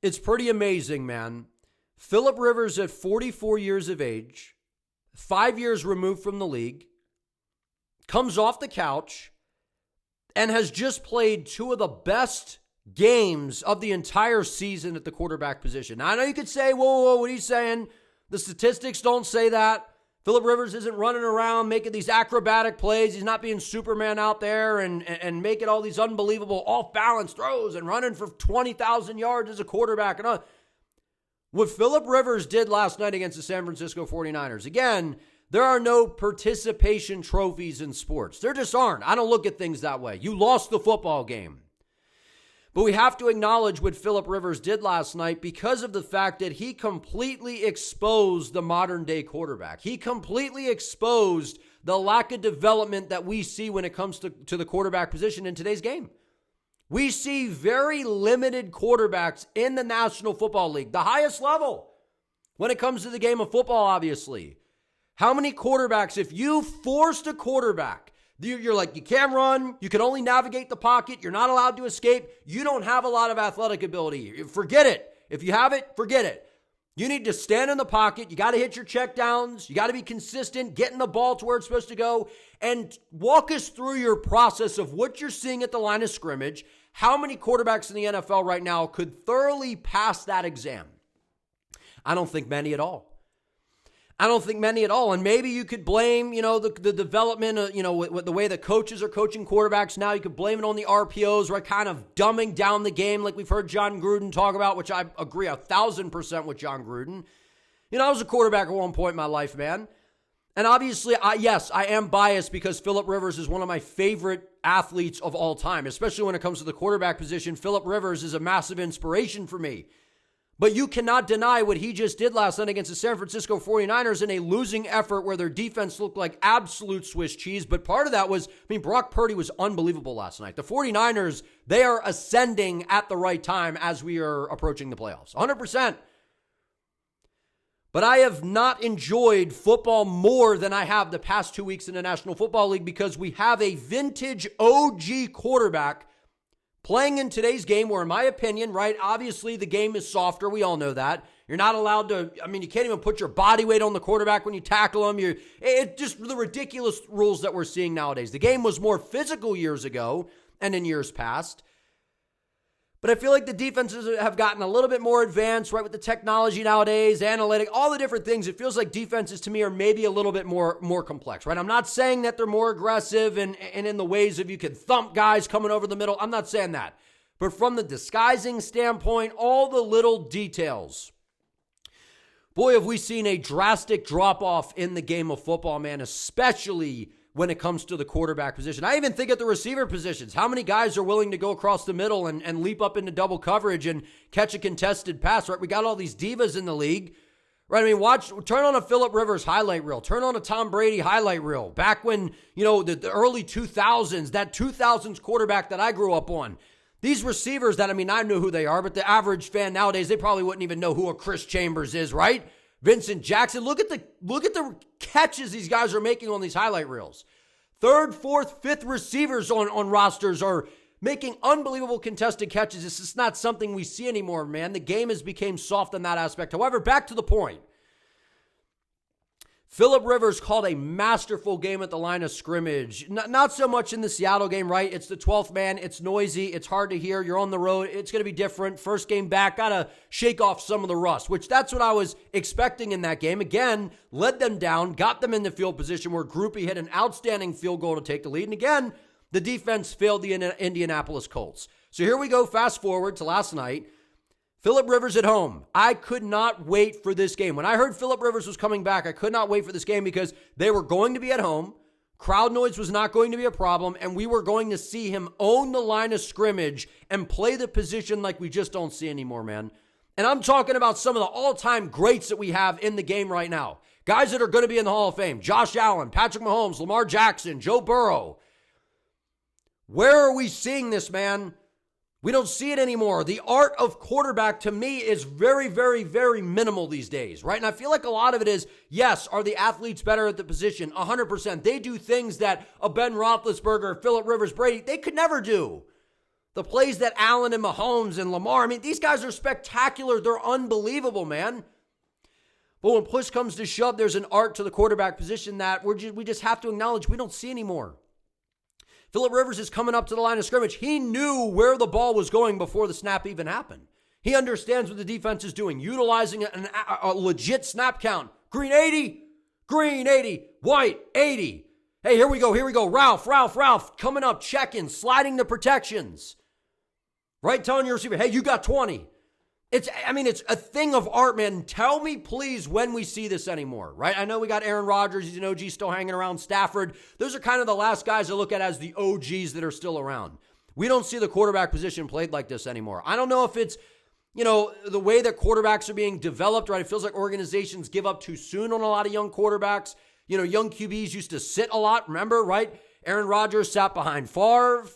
It's pretty amazing, man. Phillip Rivers at 44 years of age, 5 years removed from the league, comes off the couch and has just played two of the best games of the entire season at the quarterback position. Now, I know you could say, whoa, what are you saying? The statistics don't say that. Phillip Rivers isn't running around making these acrobatic plays. He's not being Superman out there and making all these unbelievable off-balance throws and running for 20,000 yards as a quarterback. And all. What Phillip Rivers did last night against the San Francisco 49ers, again, there are no participation trophies in sports. There just aren't. I don't look at things that way. You lost the football game. But we have to acknowledge what Phillip Rivers did last night because of the fact that he completely exposed the modern-day quarterback. He completely exposed the lack of development that we see when it comes to the quarterback position in today's game. We see very limited quarterbacks in the National Football League, the highest level when it comes to the game of football, obviously. How many quarterbacks, if you forced a quarterback, you're like, you can't run, you can only navigate the pocket, you're not allowed to escape, you don't have a lot of athletic ability. Forget it. If you have it, forget it. You need to stand in the pocket, you got to hit your checkdowns, you got to be consistent, getting the ball to where it's supposed to go, and walk us through your process of what you're seeing at the line of scrimmage. How many quarterbacks in the NFL right now could thoroughly pass that exam? I don't think many at all. And maybe you could blame, the development, with the way the coaches are coaching quarterbacks now. You could blame it on the RPOs, right? Kind of dumbing down the game like we've heard John Gruden talk about, which I agree 1,000% with John Gruden. I was a quarterback at one point in my life, man. And obviously, I am biased because Phillip Rivers is one of my favorite athletes of all time, especially when it comes to the quarterback position. Phillip Rivers is a massive inspiration for me. But you cannot deny what he just did last night against the San Francisco 49ers in a losing effort where their defense looked like absolute Swiss cheese. But part of that was, Brock Purdy was unbelievable last night. The 49ers, they are ascending at the right time as we are approaching the playoffs. 100%. But I have not enjoyed football more than I have the past 2 weeks in the National Football League because we have a vintage OG quarterback playing in today's game where, in my opinion, right, obviously the game is softer. We all know that. You're not allowed to, you can't even put your body weight on the quarterback when you tackle him. It's just the ridiculous rules that we're seeing nowadays. The game was more physical years ago and in years past. But I feel like the defenses have gotten a little bit more advanced, right, with the technology nowadays, analytic, all the different things. It feels like defenses to me are maybe a little bit more complex, right? I'm not saying that they're more aggressive and in the ways of you can thump guys coming over the middle. I'm not saying that. But from the disguising standpoint, all the little details. Boy, have we seen a drastic drop-off in the game of football, man, especially when it comes to the quarterback position. I even think at the receiver positions, how many guys are willing to go across the middle and leap up into double coverage and catch a contested pass, right? We got all these divas in the league, right? Turn on a Phillip Rivers highlight reel. Turn on a Tom Brady highlight reel. Back when, the early 2000s, that 2000s quarterback that I grew up on. These receivers that, I know who they are, but the average fan nowadays, they probably wouldn't even know who a Chris Chambers is, right? Vincent Jackson, look at the catches these guys are making on these highlight reels. Third, fourth, fifth receivers on rosters are making unbelievable contested catches. It's just not something we see anymore, man. The game has become soft in that aspect. However, back to the point. Phillip Rivers called a masterful game at the line of scrimmage. Not so much in the Seattle game, right? It's the 12th man. It's noisy. It's hard to hear. You're on the road. It's going to be different. First game back. Got to shake off some of the rust, which that's what I was expecting in that game. Again, led them down, got them in the field position where Groupie hit an outstanding field goal to take the lead. And again, the defense failed the Indianapolis Colts. So here we go. Fast forward to last night. Phillip Rivers at home. I could not wait for this game. When I heard Phillip Rivers was coming back, I could not wait for this game because they were going to be at home. Crowd noise was not going to be a problem, and we were going to see him own the line of scrimmage and play the position like we just don't see anymore, man. And I'm talking about some of the all-time greats that we have in the game right now. Guys that are going to be in the Hall of Fame. Josh Allen, Patrick Mahomes, Lamar Jackson, Joe Burrow. Where are we seeing this, man? We don't see it anymore. The art of quarterback, to me, is very, very, very minimal these days, right? And I feel like a lot of it is, yes, are the athletes better at the position? 100%. They do things that a Ben Roethlisberger, Phillip Rivers, Brady, they could never do. The plays that Allen and Mahomes and Lamar, I mean, these guys are spectacular. They're unbelievable, man. But when push comes to shove, there's an art to the quarterback position that we just have to acknowledge we don't see anymore. Phillip Rivers is coming up to the line of scrimmage. He knew where the ball was going before the snap even happened. He understands what the defense is doing, utilizing a legit snap count. Green 80, white 80. Hey, here we go. Ralph, coming up, checking, sliding the protections. Right, telling your receiver, hey, you got 20. It's a thing of art, man. Tell me, please, when we see this anymore, right? I know we got Aaron Rodgers. He's an OG still hanging around. Stafford. Those are kind of the last guys I look at as the OGs that are still around. We don't see the quarterback position played like this anymore. I don't know if it's, the way that quarterbacks are being developed, right? It feels like organizations give up too soon on a lot of young quarterbacks. Young QBs used to sit a lot, remember, right? Aaron Rodgers sat behind Favre.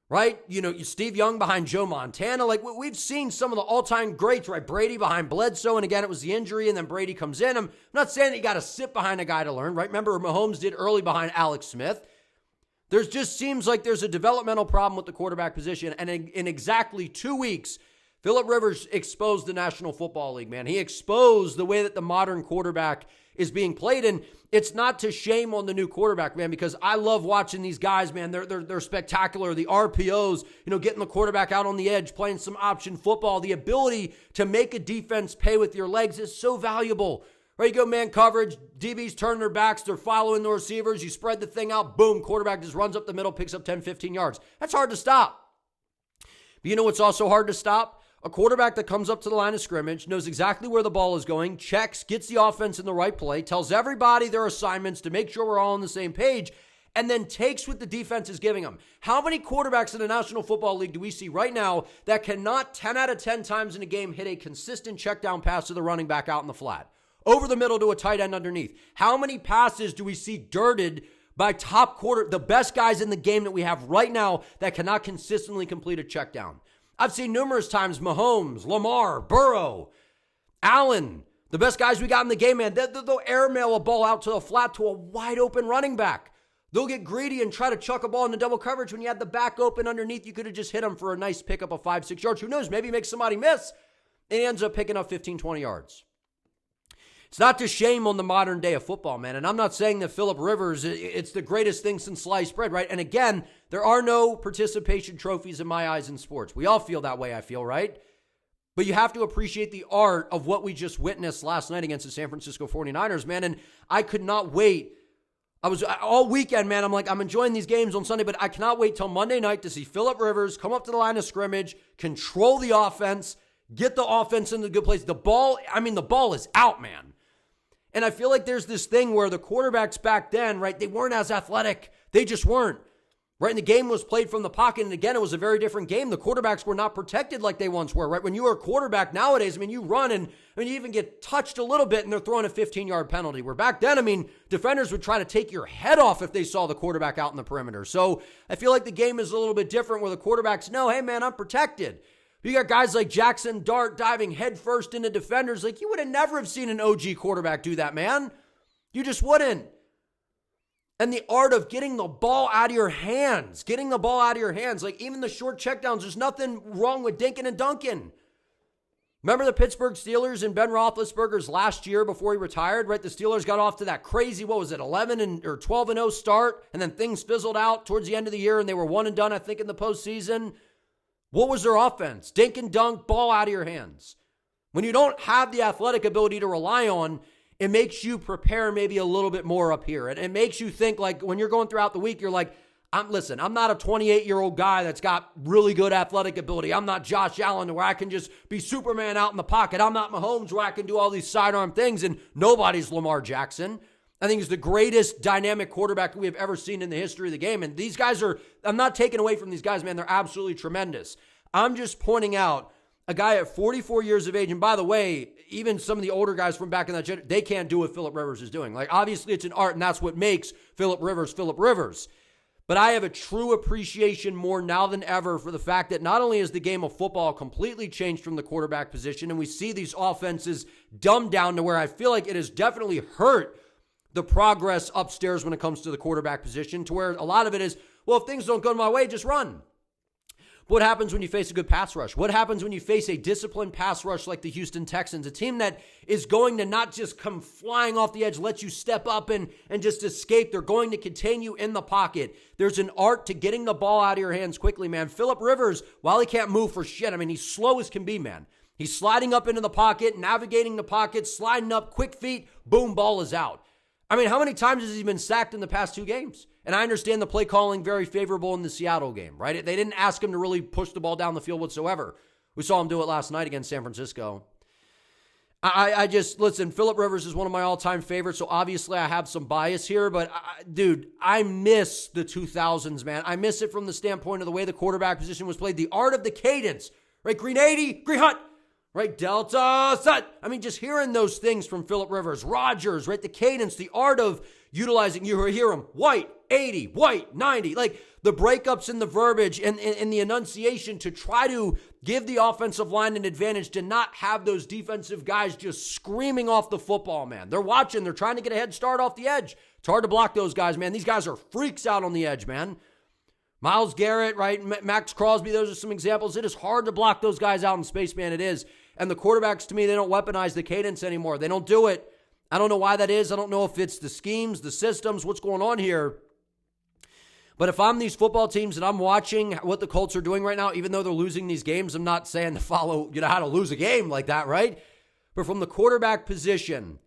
Right? Steve Young behind Joe Montana. Like, we've seen some of the all-time greats, right? Brady behind Bledsoe, and again, it was the injury, and then Brady comes in. I'm not saying that you got to sit behind a guy to learn, right? Remember, Mahomes did early behind Alex Smith. There's just seems like there's a developmental problem with the quarterback position, and in exactly 2 weeks, Phillip Rivers exposed the National Football League, man. He exposed the way that the modern quarterback is being played, and it's not to shame on the new quarterback, man, because I love watching these guys, man. They're spectacular. The RPOs, getting the quarterback out on the edge, playing some option football. The ability to make a defense pay with your legs is so valuable. Right, you go man coverage, DBs turn their backs, they're following the receivers, you spread the thing out, boom, quarterback just runs up the middle, picks up 10, 15 yards. That's hard to stop. But you know what's also hard to stop? A quarterback that comes up to the line of scrimmage, knows exactly where the ball is going, checks, gets the offense in the right play, tells everybody their assignments to make sure we're all on the same page, and then takes what the defense is giving them. How many quarterbacks in the National Football League do we see right now that cannot 10 out of 10 times in a game hit a consistent check down pass to the running back out in the flat? Over the middle to a tight end underneath. How many passes do we see dirted by the best guys in the game that we have right now that cannot consistently complete a check down? I've seen numerous times Mahomes, Lamar, Burrow, Allen, the best guys we got in the game, man. They'll airmail a ball out to the flat to a wide open running back. They'll get greedy and try to chuck a ball into double coverage when you had the back open underneath. You could have just hit them for a nice pickup of 5-6 yards. Who knows? Maybe make somebody miss. And he ends up picking up 15, 20 yards. It's not to shame on the modern day of football, man. And I'm not saying that Phillip Rivers, it's the greatest thing since sliced bread, right? And again, there are no participation trophies in my eyes in sports. We all feel that way, I feel, right? But you have to appreciate the art of what we just witnessed last night against the San Francisco 49ers, man. And I could not wait. I was all weekend, man. I'm enjoying these games on Sunday, but I cannot wait till Monday night to see Phillip Rivers come up to the line of scrimmage, control the offense, get the offense in the good place. The ball is out, man. And I feel like there's this thing where the quarterbacks back then, right, they weren't as athletic. They just weren't. Right, and the game was played from the pocket, and again, it was a very different game. The quarterbacks were not protected like they once were, right? When you were a quarterback nowadays, you run, and you even get touched a little bit, and they're throwing a 15-yard penalty. Where back then, defenders would try to take your head off if they saw the quarterback out in the perimeter. So I feel like the game is a little bit different where the quarterbacks know, hey, man, I'm protected. You got guys like Jackson Dart diving headfirst into defenders. Like, you would have never have seen an OG quarterback do that, man. You just wouldn't. And the art of getting the ball out of your hands. Like, even the short checkdowns, there's nothing wrong with dinking and dunking. Remember the Pittsburgh Steelers and Ben Roethlisberger's last year before he retired, right? The Steelers got off to that crazy, 12-0 start, and then things fizzled out towards the end of the year, and they were one and done, I think, in the postseason. What was their offense? Dink and dunk, ball out of your hands. When you don't have the athletic ability to rely on, it makes you prepare maybe a little bit more up here. It makes you think, like, when you're going throughout the week, you're like, I'm not a 28-year-old guy that's got really good athletic ability. I'm not Josh Allen where I can just be Superman out in the pocket. I'm not Mahomes where I can do all these sidearm things, and nobody's Lamar Jackson. I think he's the greatest dynamic quarterback we have ever seen in the history of the game. And these guys I'm not taking away from these guys, man. They're absolutely tremendous. I'm just pointing out a guy at 44 years of age. And by the way, even some of the older guys from back in that generation, they can't do what Phillip Rivers is doing. Like, obviously it's an art, and that's what makes Phillip Rivers. But I have a true appreciation more now than ever for the fact that not only has the game of football completely changed from the quarterback position, and we see these offenses dumbed down to where I feel like it has definitely hurt the progress upstairs when it comes to the quarterback position, to where a lot of it is, well, if things don't go my way, just run. But what happens when you face a good pass rush? What happens when you face a disciplined pass rush like the Houston Texans, a team that is going to not just come flying off the edge, let you step up and just escape. They're going to contain you in the pocket. There's an art to getting the ball out of your hands quickly, man. Phillip Rivers, while he can't move for shit, I mean, he's slow as can be, man. He's sliding up into the pocket, navigating the pocket, sliding up, quick feet, boom, ball is out. I mean, how many times has he been sacked in the past 2 games? And I understand the play calling very favorable in the Seattle game, right? They didn't ask him to really push the ball down the field whatsoever. We saw him do it last night against San Francisco. I just, listen, Phillip Rivers is one of my all-time favorites, so obviously I have some bias here, but dude, I miss the 2000s, man. I miss it from the standpoint of the way the quarterback position was played, the art of the cadence, right? Green 80, green hut, right? Delta, set. I mean, just hearing those things from Phillip Rivers, Rodgers, right? The cadence, the art of utilizing, you hear him, white, 80, white, 90, like the breakups in the verbiage and the enunciation to try to give the offensive line an advantage to not have those defensive guys just screaming off the football, man. They're watching. They're trying to get a head start off the edge. It's hard to block those guys, man. These guys are freaks out on the edge, man. Myles Garrett, right? Max Crosby, those are some examples. It is hard to block those guys out in space, man. It is. And the quarterbacks, to me, they don't weaponize the cadence anymore. They don't do it. I don't know why that is. I don't know if it's the schemes, the systems, what's going on here. But if I'm these football teams and I'm watching what the Colts are doing right now, even though they're losing these games, I'm not saying to follow, how to lose a game like that, right? But from the quarterback position,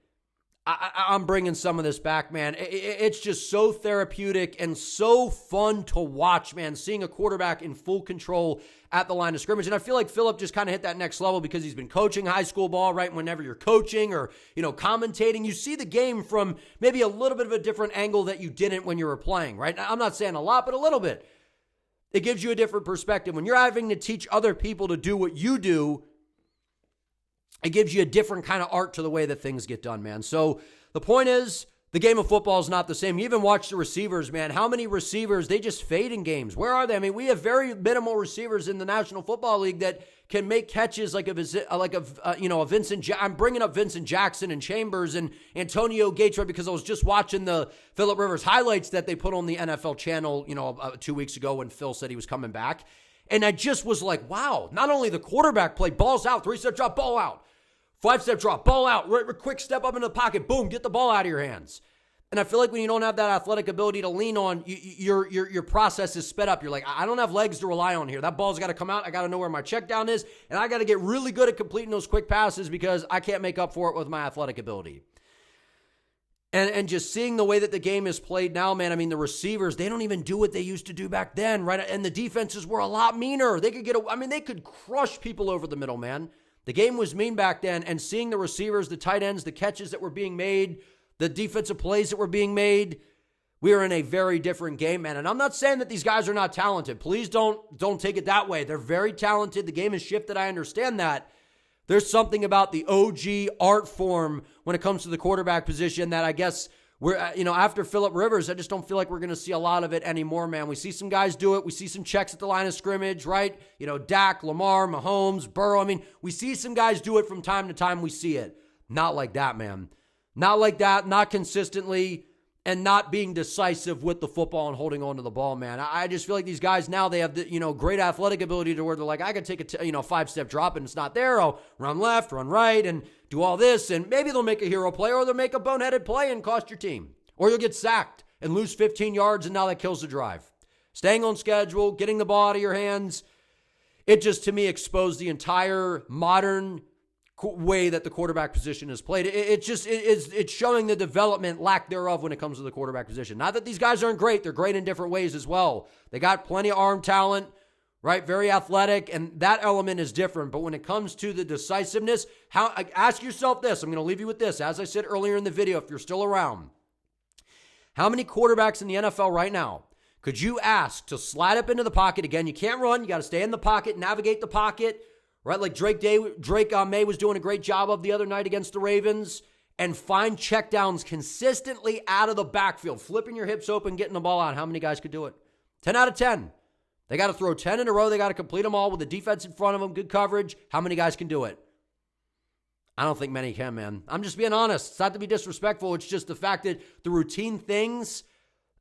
I'm bringing some of this back, man. It's just so therapeutic and so fun to watch, man, seeing a quarterback in full control at the line of scrimmage. And I feel like Phillip just kind of hit that next level because he's been coaching high school ball, right? Whenever you're coaching or, commentating, you see the game from maybe a little bit of a different angle that you didn't when you were playing, right? I'm not saying a lot, but a little bit. It gives you a different perspective. When you're having to teach other people to do what you do, it gives you a different kind of art to the way that things get done, man. So the point is, the game of football is not the same. You even watch the receivers, man. How many receivers, they just fade in games. Where are they? I mean, we have very minimal receivers in the National Football League that can make catches like a Vincent. I'm bringing up Vincent Jackson and Chambers and Antonio Gates, right? Because I was just watching the Phillip Rivers highlights that they put on the NFL channel, 2 weeks ago when Phil said he was coming back. And I just was like, wow, not only the quarterback play, balls out, 3-step drop, ball out. 5-step drop, ball out, quick step up into the pocket, boom, get the ball out of your hands. And I feel like when you don't have that athletic ability to lean on, your process is sped up. You're like, I don't have legs to rely on here. That ball's got to come out. I got to know where my check down is, and I got to get really good at completing those quick passes because I can't make up for it with my athletic ability. And just seeing the way that the game is played now, man, I mean, the receivers, they don't even do what they used to do back then, right? And the defenses were a lot meaner. They could crush people over the middle, man. The game was mean back then, and seeing the receivers, the tight ends, the catches that were being made, the defensive plays that were being made, we are in a very different game, man. And I'm not saying that these guys are not talented. Please don't take it that way. They're very talented. The game has shifted. I understand that. There's something about the OG art form when it comes to the quarterback position that I guess we're, after Phillip Rivers, I just don't feel like we're going to see a lot of it anymore, man. We see some guys do it. We see some checks at the line of scrimmage, right? Dak, Lamar, Mahomes, Burrow. I mean, we see some guys do it from time to time. We see it. Not like that, man. Not like that, not consistently, and not being decisive with the football and holding on to the ball, man. I just feel like these guys now, they have the, great athletic ability to where they're like, I could take a 5-step drop and it's not there. I'll run left, run right, and do all this, and maybe they'll make a hero play or they'll make a boneheaded play and cost your team. Or you'll get sacked and lose 15 yards, and now that kills the drive. Staying on schedule, getting the ball out of your hands, it just, to me, exposed the entire modern way that the quarterback position is played. It's showing the development, lack thereof, when it comes to the quarterback position. Not that these guys aren't great. They're great in different ways as well. They got plenty of arm talent, right? Very athletic, and that element is different. But when it comes to the decisiveness, ask yourself this. I'm going to leave you with this. As I said earlier in the video, if you're still around, how many quarterbacks in the NFL right now could you ask to slide up into the pocket? Again, you can't run. You got to stay in the pocket, navigate the pocket, right? Like Drake May was doing a great job of the other night against the Ravens, and find checkdowns consistently out of the backfield, flipping your hips open, getting the ball out. How many guys could do it? 10 out of 10. They got to throw 10 in a row. They got to complete them all with the defense in front of them, good coverage. How many guys can do it? I don't think many can, man. I'm just being honest. It's not to be disrespectful. It's just the fact that the routine things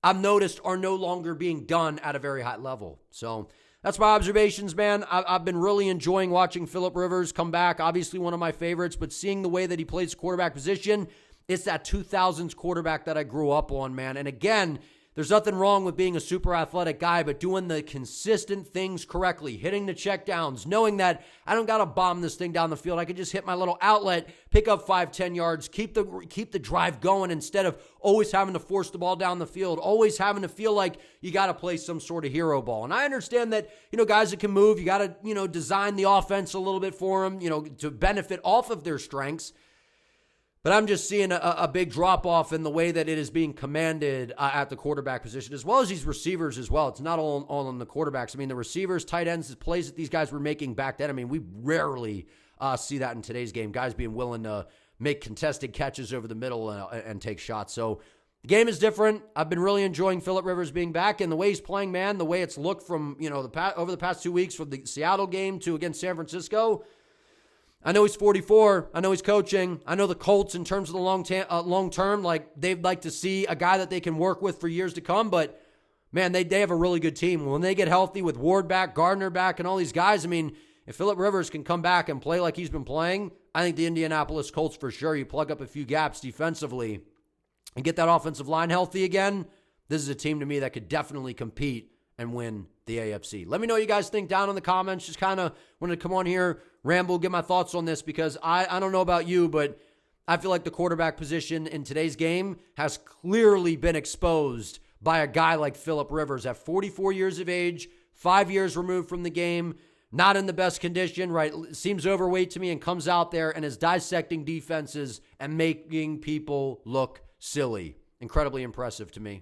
I've noticed are no longer being done at a very high level. So that's my observations, man. I've been really enjoying watching Phillip Rivers come back. Obviously one of my favorites, but seeing the way that he plays the quarterback position, it's that 2000s quarterback that I grew up on, man. And again, there's nothing wrong with being a super athletic guy, but doing the consistent things correctly, hitting the checkdowns, knowing that I don't got to bomb this thing down the field. I can just hit my little outlet, pick up 5-10 yards, keep the drive going instead of always having to force the ball down the field, always having to feel like you got to play some sort of hero ball. And I understand that, guys that can move, you got to, design the offense a little bit for them, to benefit off of their strengths. But I'm just seeing a big drop-off in the way that it is being commanded at the quarterback position, as well as these receivers as well. It's not all on the quarterbacks. I mean, the receivers, tight ends, the plays that these guys were making back then, I mean, we rarely see that in today's game. Guys being willing to make contested catches over the middle and take shots. So the game is different. I've been really enjoying Phillip Rivers being back, and the way he's playing, man, the way it's looked from, over the past 2 weeks from the Seattle game to against San Francisco. I know he's 44. I know he's coaching. I know the Colts, in terms of the long term, like they'd like to see a guy that they can work with for years to come. But man, they have a really good team. When they get healthy with Ward back, Gardner back, and all these guys, I mean, if Phillip Rivers can come back and play like he's been playing, I think the Indianapolis Colts for sure. You plug up a few gaps defensively and get that offensive line healthy again. This is a team to me that could definitely compete and win the AFC. Let me know what you guys think down in the comments. Just kind of wanted to come on here, ramble, get my thoughts on this, because I don't know about you, but I feel like the quarterback position in today's game has clearly been exposed by a guy like Phillip Rivers at 44 years of age, 5 years removed from the game, not in the best condition, right? Seems overweight to me, and comes out there and is dissecting defenses and making people look silly. Incredibly impressive to me.